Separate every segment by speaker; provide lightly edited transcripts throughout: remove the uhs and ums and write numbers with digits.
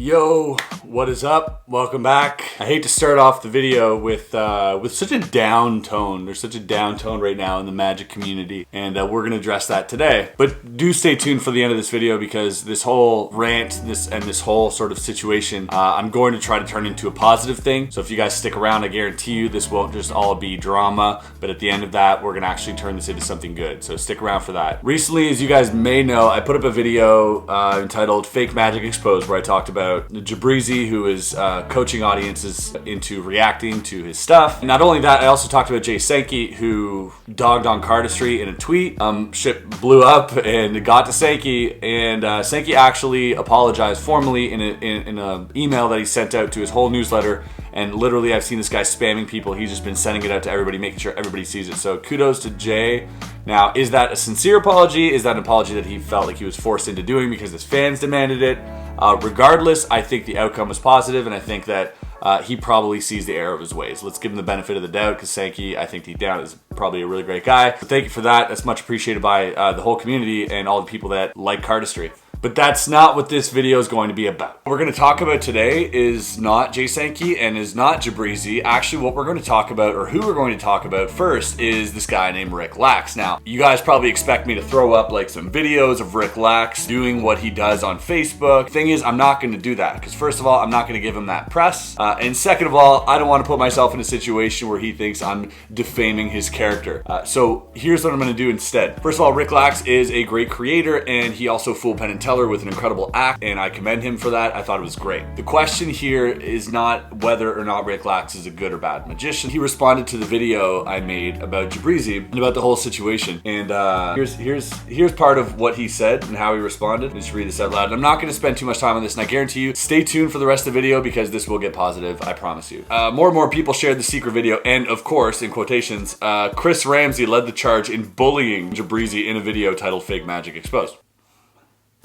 Speaker 1: Yo, what is up? Welcome back. I hate to start off the video with such a down tone. There's such a down tone right now in the magic community, and we're going to address that today. But do stay tuned for the end of this video, because this whole rant, this whole sort of situation, I'm going to try to turn into a positive thing. So if you guys stick around, I guarantee you this won't just all be drama, but at the end of that, we're going to actually turn this into something good. So stick around for that. Recently, as you guys may know, I put up a video entitled Fake Magic Exposed, where I talked about Galeries, who is coaching audiences into reacting to his stuff. Not only that, I also talked about Jay Sankey, who dogged on cardistry in a tweet. Shit blew up and it got to Sankey, and Sankey actually apologized formally in an email that he sent out to his whole newsletter. And literally, I've seen this guy spamming people. He's just been sending it out to everybody, making sure everybody sees it. So kudos to Jay. Now, is that a sincere apology? Is that an apology that he felt like he was forced into doing because his fans demanded it? Regardless, I think the outcome was positive, and I think that he probably sees the error of his ways. Let's give him the benefit of the doubt, because Sankey, I think deep down, is probably a really great guy. So thank you for that. That's much appreciated by the whole community and all the people that like cardistry. But that's not what this video is going to be about. What we're going to talk about today is not Jay Sankey and is not Galeries. Actually, what we're going to talk about, or who we're going to talk about first, is this guy named Rick Lax. Now, you guys probably expect me to throw up like some videos of Rick Lax doing what he does on Facebook. Thing is, I'm not going to do that, because first of all, I'm not going to give him that press. And second of all, I don't want to put myself in a situation where he thinks I'm defaming his character. So here's what I'm going to do instead. First of all, Rick Lax is a great creator, and he also fooled Penn and Teller with an incredible act, and I commend him for that. I thought it was great. The question here is not whether or not Rick Lax is a good or bad magician. He responded to the video I made about Galeries and about the whole situation, and here's part of what he said and how he responded. Let me just read this out loud. And I'm not going to spend too much time on this, and I guarantee you, stay tuned for the rest of the video, because this will get positive, I promise you. More and more people shared the secret video, and of course, in quotations, Chris Ramsay led the charge in bullying Galeries in a video titled Fake Magic Exposed.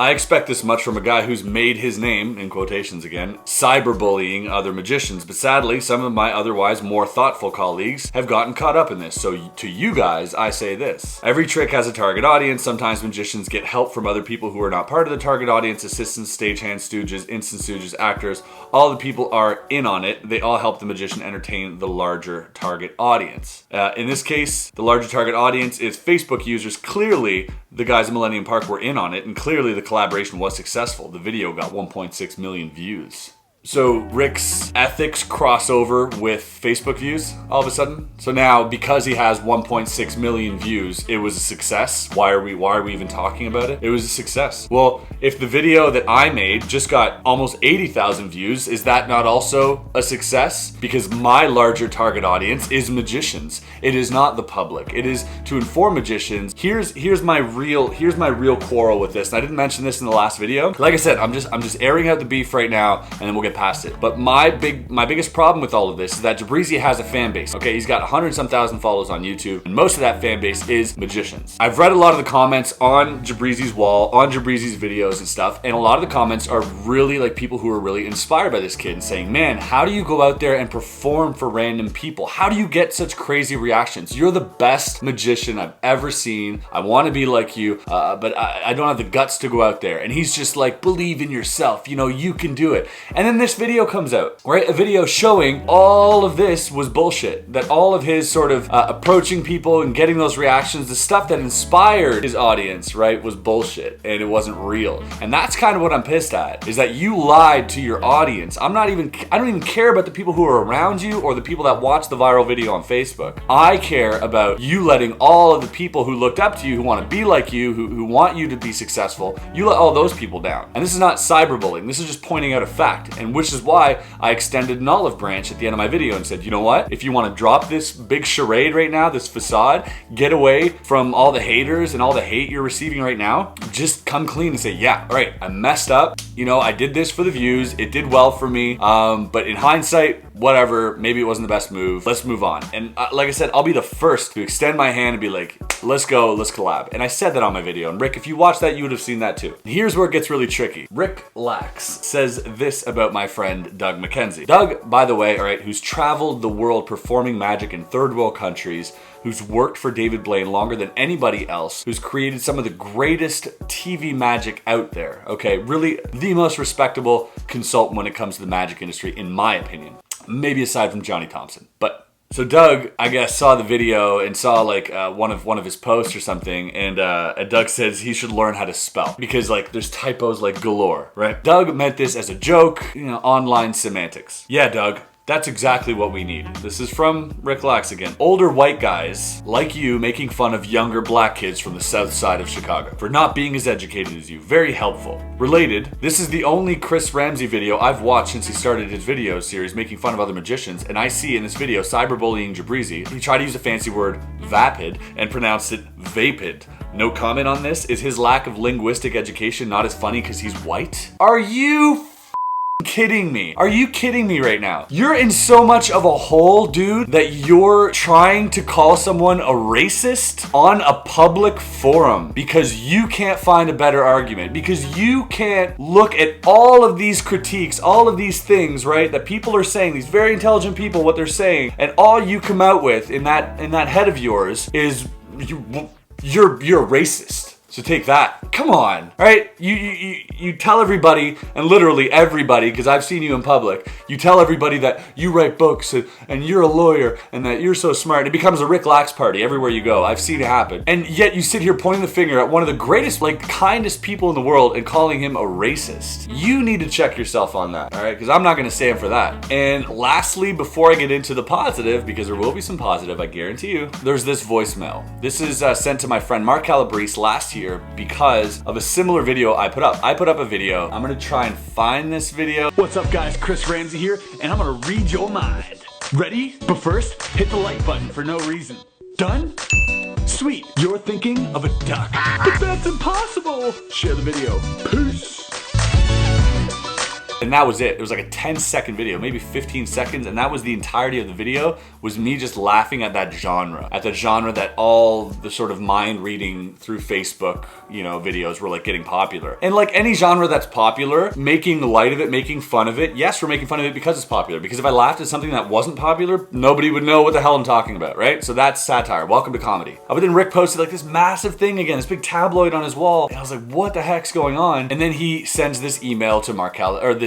Speaker 1: I expect this much from a guy who's made his name, in quotations again, cyberbullying other magicians, but sadly, some of my otherwise more thoughtful colleagues have gotten caught up in this. So to you guys, I say this. Every trick has a target audience. Sometimes magicians get help from other people who are not part of the target audience: assistants, stagehands, stooges, instant stooges, actors. All the people are in on it. They all help the magician entertain the larger target audience. In this case, the larger target audience is Facebook users. Clearly, the guys at Millennium Park were in on it, and clearly the collaboration was successful. The video got 1.6 million views. So Rick's ethics cross over with Facebook views all of a sudden. So now, because he has 1.6 million views, it was a success. Why are we even talking about it? It was a success. Well, if the video that I made just got almost 80,000 views, is that not also a success? Because my larger target audience is magicians. It is not the public. It is to inform magicians. Here's my real quarrel with this. And I didn't mention this in the last video. Like I said, I'm just airing out the beef right now, and then we'll get past it. But my biggest problem with all of this is that Galeries has a fan base. Okay, he's got 100-some thousand followers on YouTube, and most of that fan base is magicians. I've read a lot of the comments on Galeries' wall, on Galeries' videos and stuff, and a lot of the comments are really like people who are really inspired by this kid and saying, man, how do you go out there and perform for random people? How do you get such crazy reactions? You're the best magician I've ever seen. I want to be like you, but I don't have the guts to go out there. And he's just like, believe in yourself, you can do it. And then this video comes out, right? A video showing all of this was bullshit. That all of his sort of approaching people and getting those reactions, the stuff that inspired his audience, right, was bullshit, and it wasn't real. And that's kind of what I'm pissed at, is that you lied to your audience. I don't even care about the people who are around you or the people that watch the viral video on Facebook. I care about you letting all of the people who looked up to you, who want to be like you, who want you to be successful, you let all those people down. And this is not cyberbullying. This is just pointing out a fact. And which is why I extended an olive branch at the end of my video and said, you know what? If you want to drop this big charade right now, this facade, get away from all the haters and all the hate you're receiving right now, just come clean and say, yeah, all right, I messed up. I did this for the views. It did well for me. But in hindsight, whatever, maybe it wasn't the best move. Let's move on. And like I said, I'll be the first to extend my hand and be like, let's go, let's collab. And I said that on my video. And Rick, if you watched that, you would have seen that too. Here's where it gets really tricky. Rick Lax says this about my friend Doug McKenzie. Doug, by the way, all right, who's traveled the world performing magic in third world countries, who's worked for David Blaine longer than anybody else, who's created some of the greatest TV magic out there, okay? Really the most respectable consultant when it comes to the magic industry, in my opinion. Maybe aside from Johnny Thompson. But so Doug, I guess, saw the video and saw like one of his posts or something, and Doug says he should learn how to spell because like there's typos like galore, right? Doug meant this as a joke, you know, online semantics. Yeah, Doug. That's exactly what we need. This is from Rick Lax again. Older white guys like you making fun of younger black kids from the south side of Chicago for not being as educated as you. Very helpful. Related, this is the only Chris Ramsay video I've watched since he started his video series making fun of other magicians, and I see in this video cyberbullying Jabrizi. He tried to use a fancy word, vapid, and pronounced it vapid. No comment on this? Is his lack of linguistic education not as funny because he's white? Are you kidding me? Are you kidding me right now? You're in so much of a hole, dude, that you're trying to call someone a racist on a public forum because you can't find a better argument, because you can't look at all of these critiques, all of these things, right, that people are saying, these very intelligent people, what they're saying, and all you come out with in that head of yours is you're a racist. So take that. Come on, all right? You tell everybody, and literally everybody, because I've seen you in public, you tell everybody that you write books and you're a lawyer and that you're so smart. It becomes a Rick Lax party everywhere you go. I've seen it happen. And yet you sit here pointing the finger at one of the greatest, like, kindest people in the world and calling him a racist. You need to check yourself on that, all right? Because I'm not going to stand for that. And lastly, before I get into the positive, because there will be some positive, I guarantee you, there's this voicemail. This is sent to my friend Mark Calabrese last year because of a similar video I put up. I put up a video. I'm gonna try and find this video.
Speaker 2: What's up, guys? Chris Ramsay here, and I'm gonna read your mind. Ready? But first, hit the like button for no reason. Done? Sweet. You're thinking of a duck. But that's impossible. Share the video. Peace.
Speaker 1: And that was it. It was like a 10-second video, maybe 15 seconds, and that was the entirety of the video, was me just laughing at that genre that all the sort of mind reading through Facebook, you know, videos were like getting popular. And like any genre that's popular, making light of it, making fun of it, yes, we're making fun of it because it's popular. Because if I laughed at something that wasn't popular, nobody would know what the hell I'm talking about, right? So that's satire. Welcome to comedy. But then Rick posted like this massive thing again, this big tabloid on his wall, and I was like, what the heck's going on? And then he sends this email to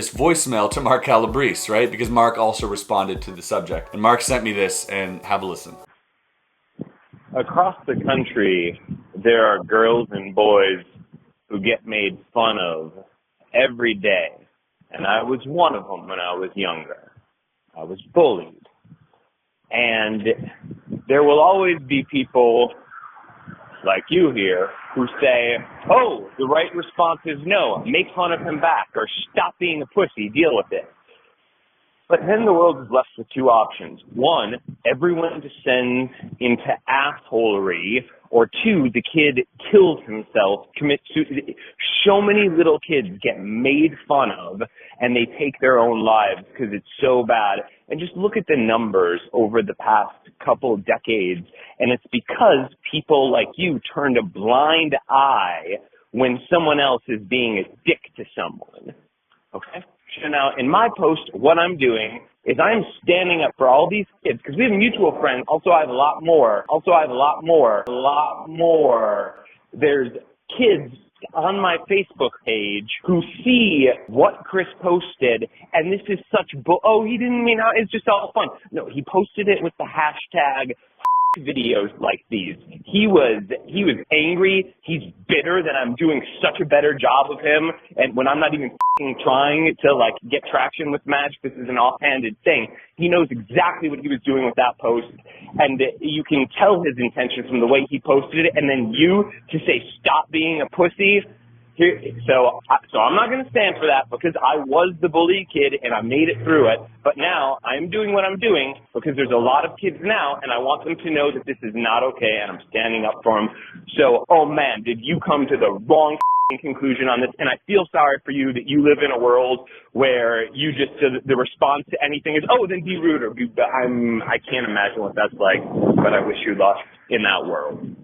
Speaker 1: this voicemail to Mark Calabrese, right? Because Mark also responded to the subject. And Mark sent me this, and have a listen.
Speaker 3: Across the country, there are girls and boys who get made fun of every day. And I was one of them when I was younger. I was bullied. And there will always be people like you here who say, oh, the right response is no, make fun of him back, or stop being a pussy, deal with it. But then the world is left with two options. One, everyone descends into assholery, or two, the kid kills himself, commits suicide. So many little kids get made fun of, and they take their own lives because it's so bad. And just look at the numbers over the past couple decades, and it's because people like you turned a blind eye when someone else is being a dick to someone. Okay? So now, in my post, what I'm doing is I'm standing up for all these kids, because we have mutual friends. Also, I have a lot more. There's kids on my Facebook page who see what Chris posted, and this is such oh, he didn't mean how, it's just all fun. No, he posted it with the hashtag videos like these. He was angry. He's bitter that I'm doing such a better job of him, and when I'm not even trying to like get traction with magic, this is an offhanded thing. He knows exactly what he was doing with that post, and you can tell his intention from the way he posted it. And then you to say stop being a pussy. So I'm not going to stand for that, because I was the bully kid and I made it through it. But now I'm doing what I'm doing because there's a lot of kids now, and I want them to know that this is not okay, and I'm standing up for them. So, oh man, did you come to the wrong conclusion on this, and I feel sorry for you that you live in a world where you just the response to anything is, oh, then be rude, or I can't imagine what that's like, but I wish you luck in that world.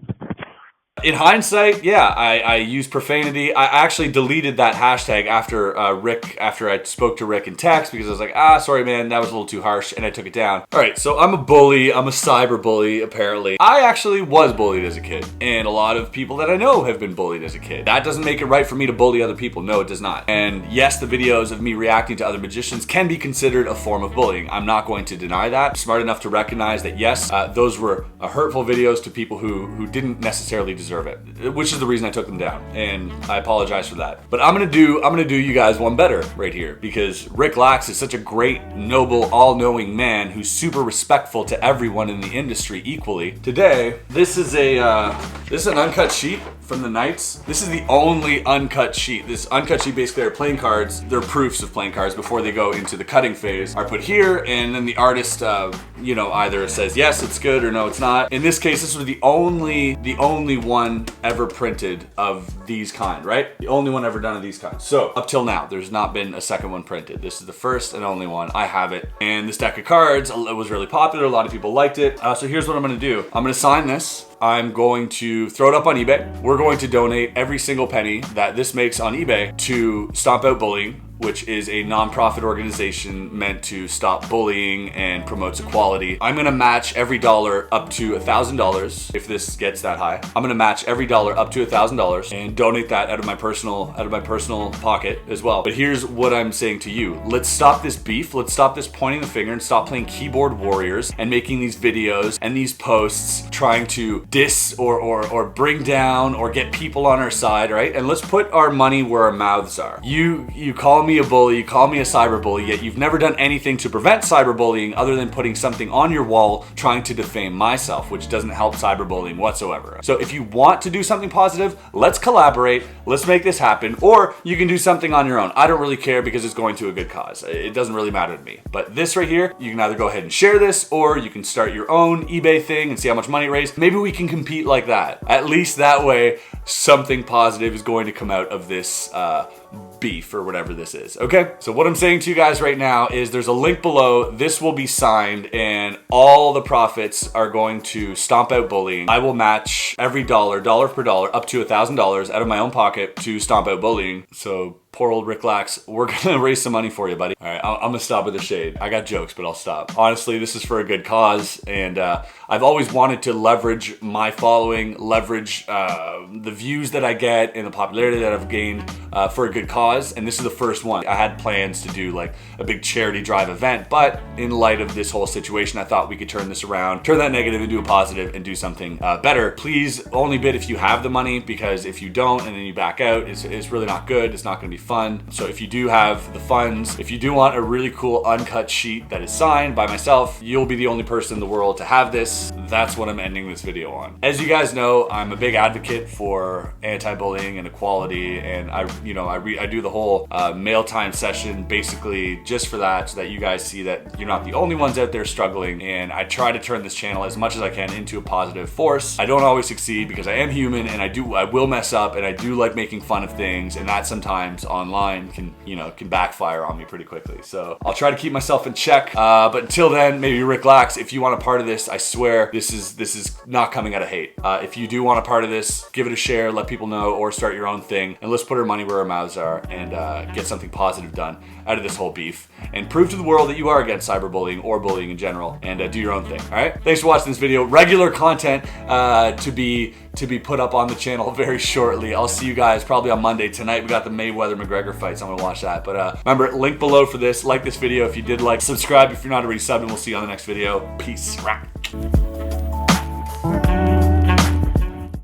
Speaker 1: In hindsight, yeah, I used profanity. I actually deleted that hashtag after I spoke to Rick in text, because I was like, sorry man, that was a little too harsh, and I took it down. All right, so I'm a bully. I'm a cyber bully, apparently. I actually was bullied as a kid, and a lot of people that I know have been bullied as a kid. That doesn't make it right for me to bully other people. No, it does not. And yes, the videos of me reacting to other magicians can be considered a form of bullying. I'm not going to deny that. I'm smart enough to recognize that yes, those were hurtful videos to people who didn't necessarily deserve it, which is the reason I took them down, and I apologize for that. But I'm gonna do you guys one better right here, because Rick Lax is such a great, noble, all-knowing man who's super respectful to everyone in the industry equally. Today, this is an uncut sheet from the Knights. This is the only uncut sheet. This uncut sheet basically are playing cards. They're proofs of playing cards before they go into the cutting phase. Are put here, and then the artist, either says yes, it's good, or no, it's not. In this case, this was the only one ever printed of these kind, right? The only one ever done of these kinds. So up till now, there's not been a second one printed. This is the first and only one. I have it, and this deck of cards, it was really popular. A lot of people liked it. So here's what I'm gonna do. I'm gonna sign this. I'm going to throw it up on eBay. We're going to donate every single penny that this makes on eBay to Stomp Out Bullying, which is a nonprofit organization meant to stop bullying and promotes equality. I'm gonna match every dollar up to $1,000 if this gets that high. I'm gonna match every dollar up to $1,000 and donate that out of my personal pocket as well. But here's what I'm saying to you. Let's stop this beef. Let's stop this pointing the finger and stop playing keyboard warriors and making these videos and these posts trying to diss or bring down or get people on our side, right? And let's put our money where our mouths are. You call me a bully, you call me a cyberbully, yet you've never done anything to prevent cyberbullying other than putting something on your wall trying to defame myself, which doesn't help cyberbullying whatsoever. So if you want to do something positive, let's collaborate, let's make this happen, or you can do something on your own. I don't really care because it's going to a good cause. It doesn't really matter to me. But this right here, you can either go ahead and share this, or you can start your own eBay thing and see how much money it raised. Maybe we can compete like that. At least that way, something positive is going to come out of this beef or whatever this is. Okay, so what I'm saying to you guys right now is there's a link below. This will be signed, and all the profits are going to Stomp Out Bullying. I will match every dollar per dollar, up to $1,000 out of my own pocket to Stomp Out Bullying. So poor old Rick Lax, we're gonna raise some money for you, buddy. All right, I'm gonna stop with the shade. I got jokes, but I'll stop. Honestly, this is for a good cause, and I've always wanted to leverage my following, leverage the views that I get and the popularity that I've gained for a good cause, and this is the first one. I had plans to do like a big charity drive event, but in light of this whole situation, I thought we could turn this around, turn that negative into a positive, and do something better. Please only bid if you have the money, because if you don't and then you back out, it's really not good. It's not gonna be fun. So if you do have the funds, if you do want a really cool uncut sheet that is signed by myself, you'll be the only person in the world to have this. That's what I'm ending this video on. As you guys know, I'm a big advocate for anti-bullying and equality, and I do the whole mail time session basically just for that, so that you guys see that you're not the only ones out there struggling, and I try to turn this channel as much as I can into a positive force. I don't always succeed because I am human, and I will mess up, and I do like making fun of things, and that sometimes online can backfire on me pretty quickly. So I'll try to keep myself in check, but until then, maybe Rick Lax, if you want a part of this, I swear this is not coming out of hate. If you do want a part of this, give it a share, let people know, or start your own thing, and let's put our money where our mouths are and get something positive done out of this whole beef, and prove to the world that you are against cyberbullying or bullying in general, and do your own thing. All right, thanks for watching this video. Regular content to be put up on the channel very shortly. I'll see you guys probably on Monday. Tonight we got the Mayweather-McGregor fight, so I'm gonna watch that. But remember, link below for this. Like this video if you did like, subscribe if you're not already subbed, and we'll see you on the next video. Peace.